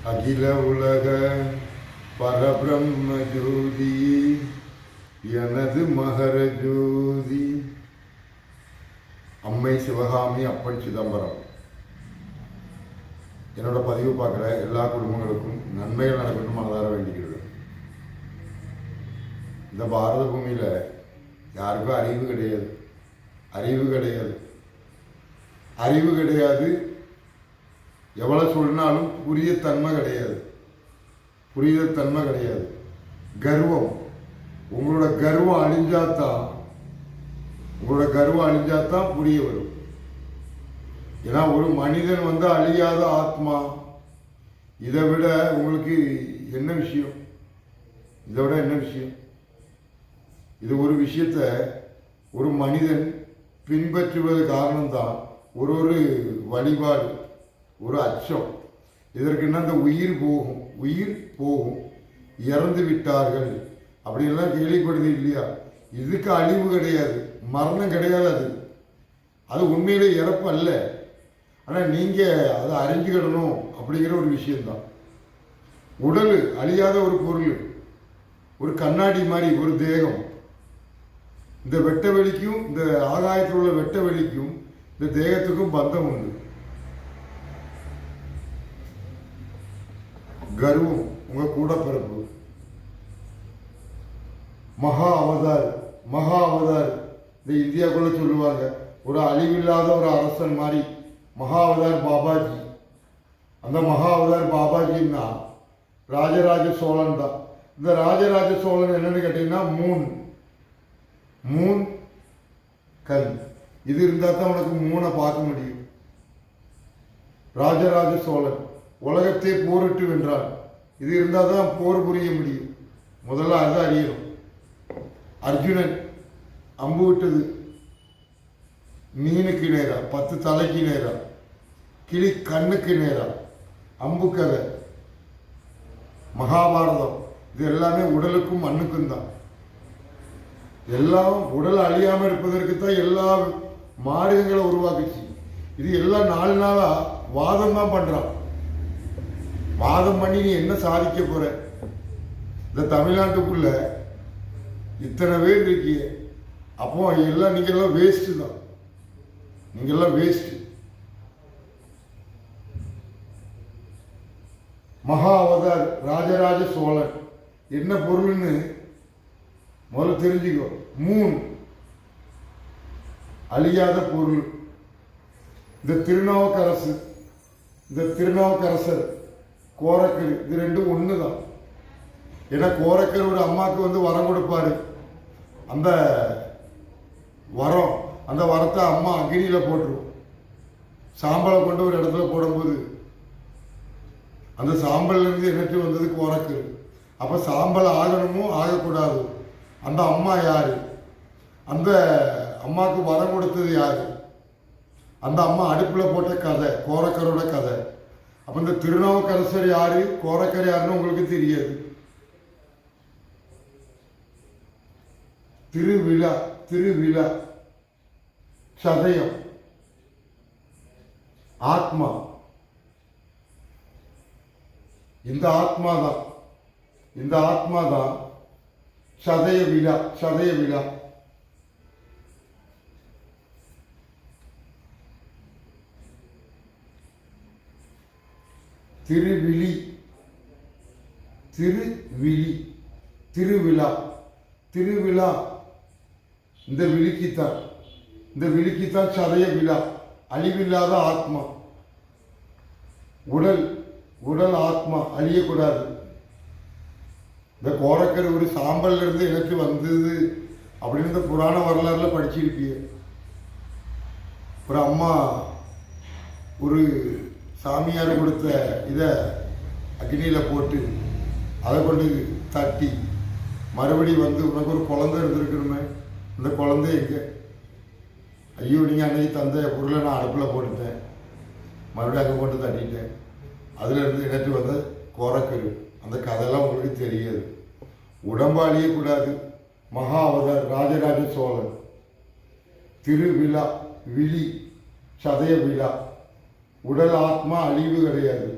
அகில உலக பரபிரம்ம ஜோதி எனது மகர ஜோதி அம்மை சிவகாமி அப்பன் சிதம்பரம். என்னோட பதிவு பார்க்குற எல்லா குடும்பங்களுக்கும் நன்மைகள் நடக்கணும் மனதார வேண்டிக்கிறது. இந்த பாரத பூமியில் யாருக்கும் அறிவு கிடையாது, அறிவு கிடையாது, அறிவு கிடையாது. எவ்வளோ சொன்னாலும் புரியத்தன்மை கிடையாது, புரியத்தன்மை கிடையாது. கர்வம், உங்களோட கர்வம் அழிஞ்சாதான், உங்களோட கர்வம் அழிஞ்சாதான் புரிய வரும். ஏன்னா ஒரு மனிதன் அழியாத ஆத்மா. இதை விட உங்களுக்கு என்ன விஷயம்? இதை விட என்ன விஷயம்? இது ஒரு விஷயத்த ஒரு மனிதன் பின்பற்றுவது காரணம்தான் ஒரு வழிபாடு, ஒரு அச்சம். இதற்குன்னா அந்த உயிர் போகும், உயிர் போகும், இறந்து விட்டார்கள் அப்படின்லாம் கேள்விப்படுது இல்லையா? இதுக்கு அழிவு கிடையாது, மரணம் கிடையாது. அது உண்மையிலே இறப்பு அல்ல. ஆனால் நீங்கள் அதை அறிஞ்சுக்கிடணும் அப்படிங்கிற ஒரு விஷயம்தான். உடல் அழியாத ஒரு பொருள், ஒரு கண்ணாடி மாதிரி ஒரு தேகம். இந்த வெட்ட வெளிக்கும் இந்த ஆகாயத்தில் உள்ள வெட்ட வெளிக்கும் இந்த தேகத்துக்கும் பந்தம் உண்டு. கர்வம் உங்க கூட பிறப்பு. மகா அவதார், மகா அவதார் இந்த இந்தியாக்குள்ள சொல்லுவாங்க. ஒரு அழிவில்லாத ஒரு அரசன் மாதிரி மகா அவதார் பாபாஜி. அந்த மகா அவதார் பாபாஜின்னா ராஜராஜ சோழன் தான். இந்த ராஜராஜ சோழன் என்னன்னு கேட்டீங்கன்னா மூன் கண். இது இருந்தால் தான் உனக்கு மூணை பார்க்க முடியும். ராஜராஜ சோழன் உலகத்தை போரிட்டு வென்றான். இது இருந்தால் தான் போர் புரிய முடியும். முதல்ல அதை அறியணும். அர்ஜுனன் அம்பு விட்டது மீனுக்கு நேரா, 10 தலைக்கு நேரா, கிளி கண்ணுக்கு நேரா. அம்பு கதை, மகாபாரதம், இது எல்லாமே உடலுக்கும் மண்ணுக்கும் தான். எல்லாம் உடல் அழியாமல் இருப்பதற்கு தான் எல்லா மார்க்கங்களை உருவாக்குச்சு. இது எல்லாம் 4 நாளா வாதம் தான் பண்றான். வாதம் பண்ணி நீ என்ன சாதிக்க போற? இந்த தமிழ்நாட்டுக்குள்ள இத்தனை பேர் இருக்கீங்க, அப்போ எல்லாம் நீங்க எல்லாம் வேஸ்ட் தான், நீங்க எல்லாம் வேஸ்ட். மகா அவதார் ராஜராஜ சோழன் என்ன பொருள்னு முதல்ல தெரிஞ்சுக்கோ. மூன் அழியாத பொருள். இந்த திருநாவுக்கரசு, இந்த திருநாவுக்கரசர், கோரக்கர், இது ரெண்டும் ஒன்று தான். ஏன்னா கோரக்கர் ஒரு அம்மாவுக்கு வரம் கொடுப்பாரு. அந்த வரம், அந்த வரத்தை அம்மா அக்னியில் போட்டுரும். சாம்பலை கொண்டு ஒரு இடத்துல போடும்போது அந்த சாம்பல்ல இருந்து என்னட்டு வந்தது கோரக்கர். அப்ப சாம்பல் ஆகணுமோ ஆகக்கூடாது. அந்த அம்மா யாரு? அந்த அம்மாவுக்கு வரம் கொடுத்தது யாரு? அந்த அம்மா அடுப்புல போட்ட கதை, கோரக்கரோட கதை. அப்ப இந்த திருநாவுக்கரசர் யாரு, கோரக்கர் யாருன்னு உங்களுக்கு தெரியாது. திருவிழா, திருவிழா, சதயம், ஆத்மா. இந்த ஆத்மாதான், இந்த ஆத்மாதான் சதய விழா, சதய விழா. திருவிழி, திருவிழி, திருவிழா, திருவிழா. இந்த விழிக்குத்தான், இந்த விழிக்குத்தான் சதய விழா. அழிவில்லாத ஆத்மா. உடல், உடல் ஆத்மா அழியக்கூடாது. இந்த கோரக்கர் ஒரு சாம்பல்ல இருந்து எனக்கு வந்தது அப்படின்னு இந்த புராண வரலாறுல படிச்சிருப்பீங்க. ஒரு அம்மா ஒரு சாமியார் கொடுத்த இதை அக்னியில போட்டு அதை கொண்டு தட்டி மறுபடி உனக்கு ஒரு குழந்தை இருந்திருக்கணுமே, இந்த குழந்தை எங்க? ஐயோ, நீங்க அன்னைக்கு தந்த பொருளை நான் அடுப்பில் போட்டுட்டேன், மறுபடியும் அங்கே போட்டு தட்டிட்டேன். அதுல இருந்து எனக்கு கோரக்கரு. அந்த கதையெல்லாம் உங்களுக்கு தெரியாது. உடம்பு அழியக்கூடாது. மகா அவதார் ராஜராஜ சோழன். திருவிழா, விழி, சதய விழா. உடல் ஆத்மா அழிவு கிடையாது.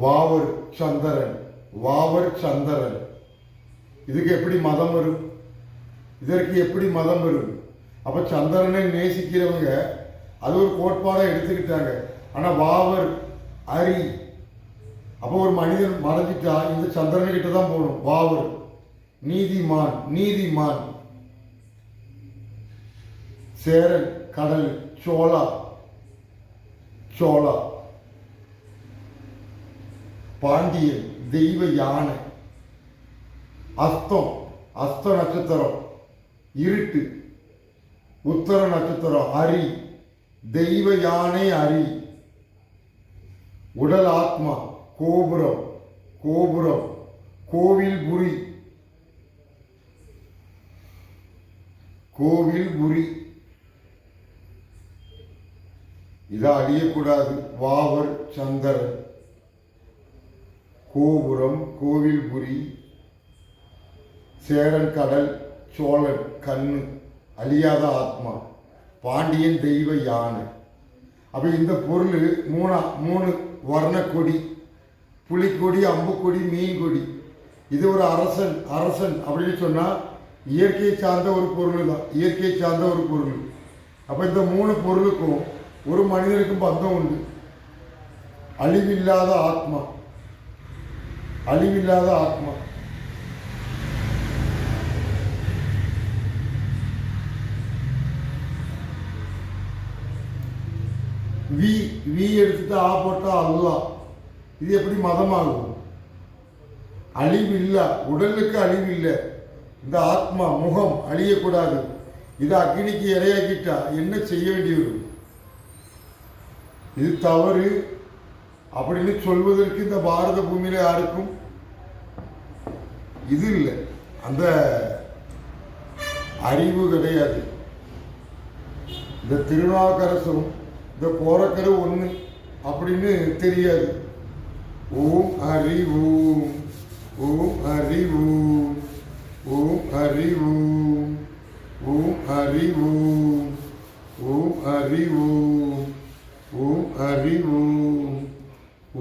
வாவர் சந்திரன், வாவர் சந்திரன். இதுக்கு எப்படி மதம் வரும்? இதற்கு எப்படி மதம் வரும்? அப்ப சந்திரனை நேசிக்கிறவங்க அது ஒரு கோட்பாடை எடுத்துக்கிட்டாங்க. ஆனா வாவர் அரி, அப்போ ஒரு மனிதன் மறைஞ்சிட்டா இந்த சந்திரனை கிட்ட தான் போகணும். வாவர் நீதிமான், நீதிமான். சேரன் கடல், சோழா, சோழா. பாண்டியன் தெய்வ யானை. அஸ்தம், அஸ்த நட்சத்திரம் இருட்டு. உத்தர நட்சத்திரம் அரி, தெய்வ யானை அரி. உடல் ஆத்மா கோபுரம், கோபுரம். கோவில் புரி, கோவில் புரி. இதை அழியக்கூடாது. வாவர் சந்திரன், கோபுரம், கோவில்புரி, சேரன் கடல், சோழன் கண்ணு, அழியாத ஆத்மா, பாண்டியன் தெய்வ யானை. அப்ப இந்த பொருள் மூணு வர்ணக்கொடி, புலிக்கொடி, அம்புக்கொடி, மீன் கொடி. இது ஒரு அரசன், அரசன் அப்படின்னு சொன்னா இயற்கையை சார்ந்த ஒரு பொருள் தான், இயற்கையை சார்ந்த ஒரு பொருள். அப்ப இந்த மூணு பொருளுக்கும் ஒரு மனிதனுக்கும் பந்தம் உண்டு. அழிவில்லாத ஆத்மா, அழிவில்லாத ஆத்மா. வி எடுத்துட்டு ஆ போட்டா அல்லாஹ். இது எப்படி மதமாகும்? அழிவு இல்லை, உடலுக்கு அழிவு இல்லை. இந்த ஆத்மா முகம் அழியக்கூடாது. இது அக்னிக்கு இரையாக்கிட்டா என்ன செய்ய வேண்டியது? இது தவறு அப்படின்னு சொல்வதற்கு இந்த பாரத பூமியில யாருக்கும் இது இல்லை, அந்த அறிவு கிடையாது. இந்த திருநாவுக்கரசரும் இந்த கோரக்கரு ஒன்று அப்படின்னு தெரியாது. ஓம் ஹரி ஓம், ஓம் ஹரி ஓம், ஓம் ஹரி ஓம், ஓம் ஹரி ஓம், ஓம் ஹரி ஓம், ஓம் ஹரி ஓம்,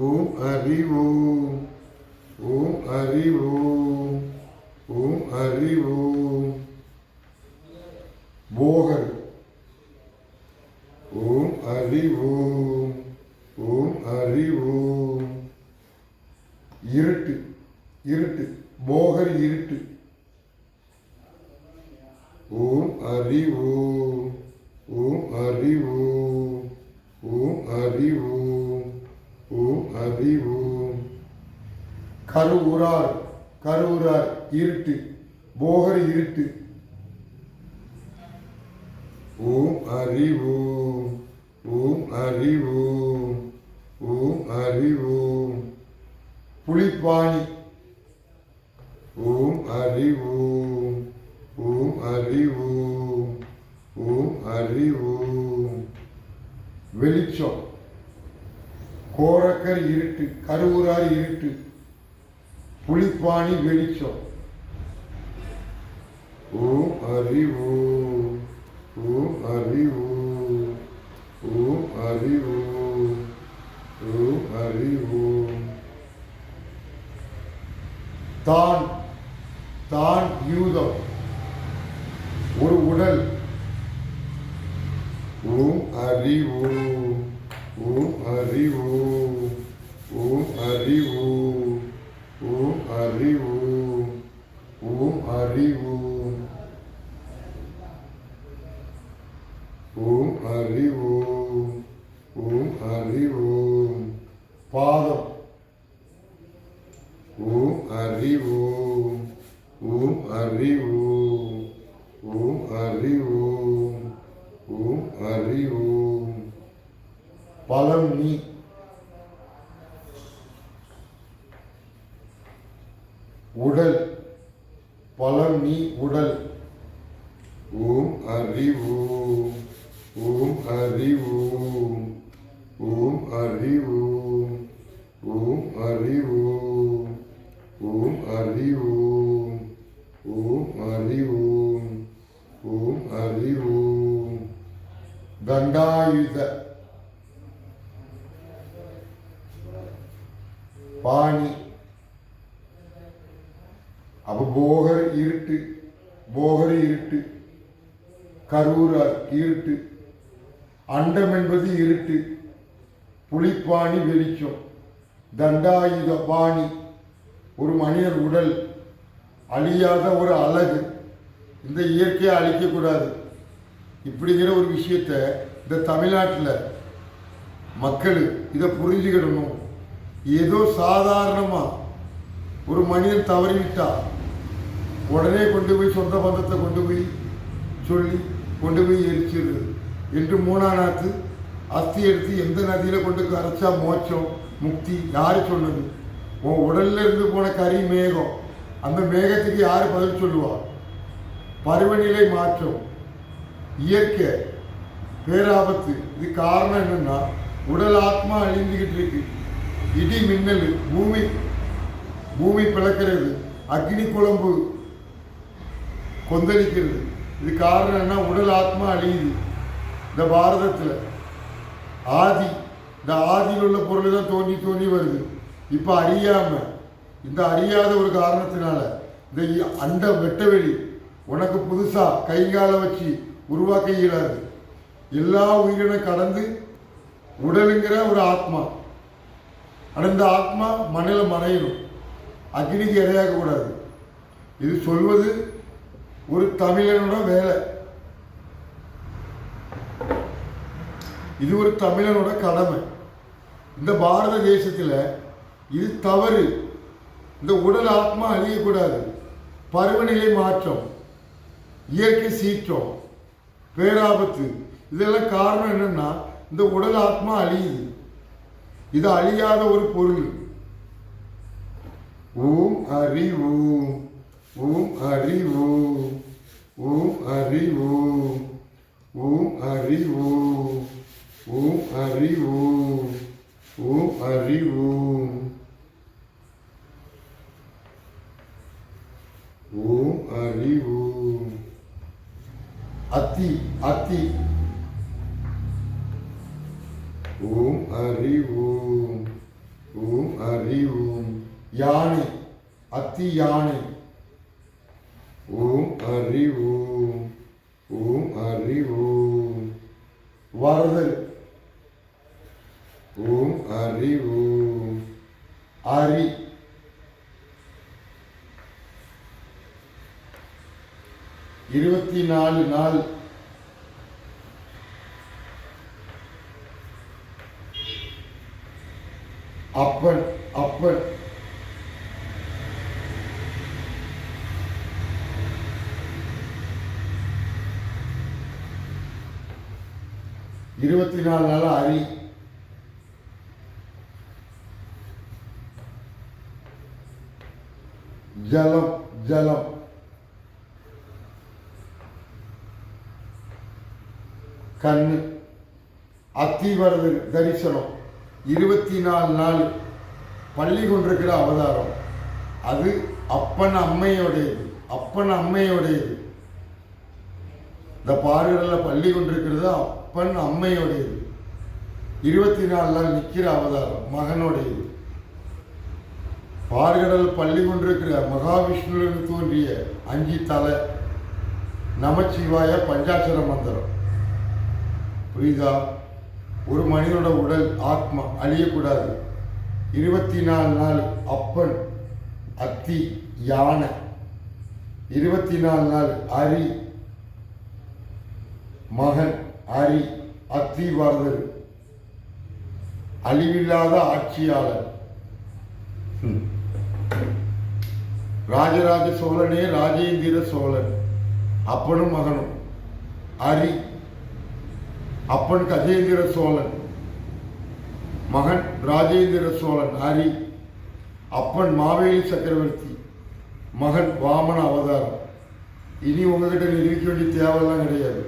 ஓம் ஹரி ஓம், ஓம் ஹரி ஓம், ஓம் ஹரி ஓம். போகர் ஓம் ஹரி ஓம், ஓம் ஹரி ஓம். இருட்டு, இருட்டு, போகர் இருட்டு. ஓம் ஹரி ஓம், ஓம் ஹரி ஓம், ஓம் ஹரி ஓம், ஓம் ஹரி ஓம். கருவுரார், கருவுரார் இருட்டு, போகர் இருட்டு. ஓம் ஹரி ஓம், ஓம் ஹரி ஓம், ஓம் ஹரி ஓம். புலிப்பாணி ஓம் ஹரி ஓம், ஓம் ஹரி ஓம், ஓம் ஹரி ஓம். வெளிச்சம், கோரக்கர் இருட்டு, கருவுரார் இருட்டு, புலிப்பாணி வெளிச்சம். ஓம் ஹரி ஓம், ஓம் ஹரி ஓம், ஓம் ஹரி ஓம், ஓம் ஹரி ஓம். தான், தான் யூதம், ஒரு உடல். ஓம் ஹரி ஓம், ஓம் ஹரி ஓம், ஓம் ஹரி ஓம், ஓம் ஹரி ஓம், ஓம் ஹரி ஓம், ஓம் ஹரி ஓம், ஓம் ஹரி ஓம். பாதம் ஓம் ஹரி ஓம், ஓம் ஹரி ஓம், ஓம் ஹரி ஓம், ஓம் ஹரி ஓம். பலம் நீ, உடல், பலம் நீ உடல். ஓம் ஹரி ஓம், ஓம் ஹரி ஓம், ஓம் ஹரி ஓம், ஓம் ஹரி ஓம், ஓம் ஹரி ஓம், ஓம் ஹரி ஓம், ஓம் ஹரி ஓம். தண்டாயுத பாணி. அப்ப போகர் இருட்டு, போகர் இருட்டு, கரூரார் இருட்டு, அண்டம் என்பது இருட்டு, புலிப்பாணி வெளிச்சம், தண்டாயுத பாணி ஒரு மனிதர் உடல், அழியாத ஒரு அழகு. இந்த இயற்கையை அழிக்கக்கூடாது இப்படிங்கிற ஒரு விஷயத்த இந்த தமிழ்நாட்டில் மக்கள் இதை புரிஞ்சுக்கிடணும். ஏதோ சாதாரணமாக ஒரு மனிதன் தவறிவிட்டா உடனே கொண்டு போய் சொந்த பந்தத்தை கொண்டு போய் சொல்லி கொண்டு போய் எரிச்சிடுது என்று மூணாநாத்து அஸ்தி எடுத்து எந்த நதியில் கொண்டு கரைச்சா மோட்சம் முக்தி யாரு சொன்னது? உன் உடல்ல இருந்து போன கறி மேகம், அந்த மேகத்துக்கு யாரு பதில் சொல்லுவா? பருவநிலை மாற்றம், இயற்கை பேராபத்து. இது காரணம் என்னன்னா உடல் ஆத்மா அழிந்துகிட்டு இருக்கு. இடி மின்னல், பூமி பிளக்கிறது, அக்னி குழம்பு கொந்தளிக்கிறது. இது காரணம் என்ன? உடல் ஆத்மா அழியுது. இந்த பாரதத்தில் இந்த ஆதியில் உள்ள பொருள் தான் தோன்றி தோன்றி வருது. இப்போ இந்த அறியாத ஒரு காரணத்தினால இந்த அண்ட வெட்டவெளி உனக்கு புதுசா கைகால வச்சு உருவாக்க இயலாது. எல்லா உயிரினை கடந்து உடலுங்கிற ஒரு ஆத்மா, அந்த ஆத்மா மண்ணில் மறையணும், அக்னிக்கு இரையாக கூடாது. இது சொல்வது ஒரு தமிழனோட வேலை, இது ஒரு தமிழனோட கடமை. இந்த பாரத தேசத்தில் இது தவறு. இந்த உடல் ஆத்மா அழியக்கூடாது. பருவநிலை மாற்றம், இயற்கை சீற்றம், பேராபத்து, இதெல்லாம் காரணம் என்னன்னா இந்த உடல் ஆத்மா அழியுது. இது அழியாத ஒரு பொருள். ஓம் ஹரி ஓம், ஓம் ஹரி ஓம், ஓம் ஹரி ஓம், ஓம் ஹரி ஓம், ஓம் ஹரி ஓம், ஓம் ஹரி ஓம், ஓம் ஹரி ஓம். அத்தி ஓம் ஹரி ஓம், ஓம் ஹரி ஓம். யானை, அத்தி யானை, ஓம் ஹரி ஓம், ஓம் ஹரி ஓம். வரதல், ஓம் ஹரி ஓம். ஹரி, 24 நாள் அப்பன், அப்பன், இருபத்தி 24 நாள் ஹரி. ஜலம், ஜலம், கண்ணு. அத்திவரதர் தரிசனம் 24 நாள் பள்ளி கொண்டிருக்கிற அவதாரம். அது அப்பன் அம்மையோடையது, அப்பன் அம்மையோடையது. இந்த பாடுகளில் பள்ளி கொண்டிருக்கிறது அப்பன் அம்மையோடையது. 24 நாள் நிற்கிற அவதாரம் மகனோடையது. பாடுகடல் பள்ளி கொண்டிருக்கிற மகாவிஷ்ணுவிலிருந்து தோன்றிய 5 தலை, நமச்சிவாய பஞ்சாட்சர மந்திரம். புரியுதா? ஒரு மனிதனோட உடல் ஆத்மா அழியக்கூடாது. 24 நாள் அப்பன், அத்தி, யானை. 24 நாள் ஹரி, மகன் ஹரி, அத்தி வரதர், அழிவில்லாத ஆட்சியாளர். ராஜராஜ சோழனே ராஜேந்திர சோழன், அப்பனும் மகனும். ஹரி, அப்பன் கஜேந்திர சோழன், மகன் ராஜேந்திர சோழன். ஹரி, அப்பன் மாவேலி சக்கரவர்த்தி, மகன் வாமன அவதாரம். இனி உங்ககிட்ட நிரூபிக்க வேண்டிய தேவையெல்லாம் கிடையாது.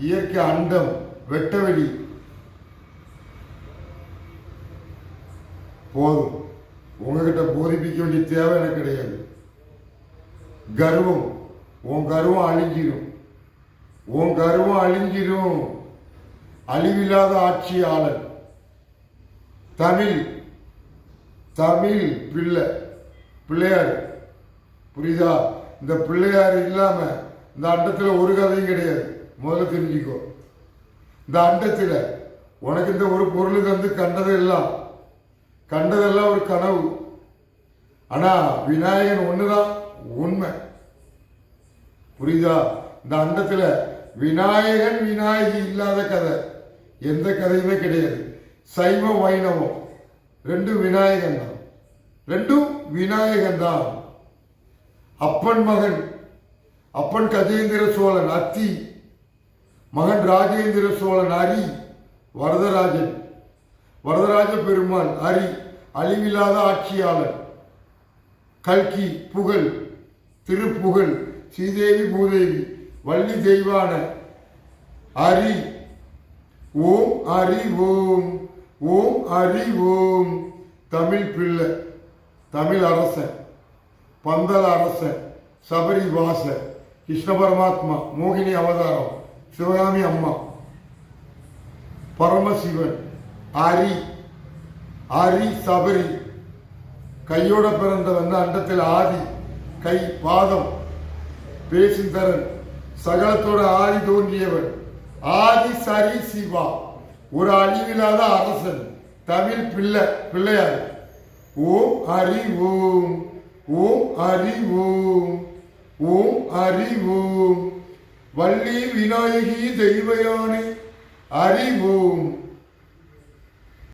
இயற்கை அண்டம் வெட்டவெளி போதும். உங்ககிட்ட போதிப்பிக்க வேண்டிய தேவை எனக்கு கிடையாது. கர்வம், உன் கர்வம் அழிஞ்சிடும், உன் கர்வம் அழிவில்லாத ஆட்சியாளர். தமிழ் தமிழ் பிள்ளை, பிள்ளையார். புரியுதா? இந்த பிள்ளையார் இல்லாம இந்த அண்டத்தில் ஒரு கதையும் கிடையாது. முதல்ல தெரிஞ்சுக்கோ. இந்த அண்டத்தில் உனக்கு இந்த ஒரு பொருள் தந்து கண்டதெல்லாம் ஒரு கனவு. ஆனா விநாயகன் ஒண்ணுதான் உண்மை. புரியுதா? இந்த அண்டத்தில் விநாயகன் விநாயகி இல்லாத கதை எந்த கதையுமே கிடையாது. சைவம் வைணவம் ரெண்டும் விநாயகன் தான், ரெண்டும் விநாயகன் தான். அப்பன் மகன், அப்பன் கஜேந்திர சோழன் அத்தி, மகன் ராஜேந்திர சோழன் அரி, வரதராஜன், வரதராஜ பெருமாள் அரி, அழிவில்லாத ஆட்சியாளன், கல்கி புகழ், திருப்புகழ், ஸ்ரீதேவி பூதேவி, வள்ளி தெய்வான அரி, ஓம் அரி ஓம், ஓம் அரி ஓம். தமிழ் பிள்ளை, தமிழ் அரசன், பந்தல அரசன், சபரி வாச, கிருஷ்ண பரமாத்மா, மோகினி அவதாரம், சிவகாமி அம்மா, பரமசிவன், அரி, அரி சபரி, கையோட பிறந்தவன் அண்டத்தில் ஆதி, கை பாதம், பேசுந்தரன், சகலத்தோட ஆதி தோன்றியவன், ஆதி சரி சிவா, ஒரு அழிவில்லாத அரசன், தமிழ் பிள்ளையார். ஓம் ஹரி ஓம், ஓம் ஹரி ஓம், ஓம் ஹரி ஓம். வள்ளி விநாயகி தெய்வயானை ஹரி ஓம்.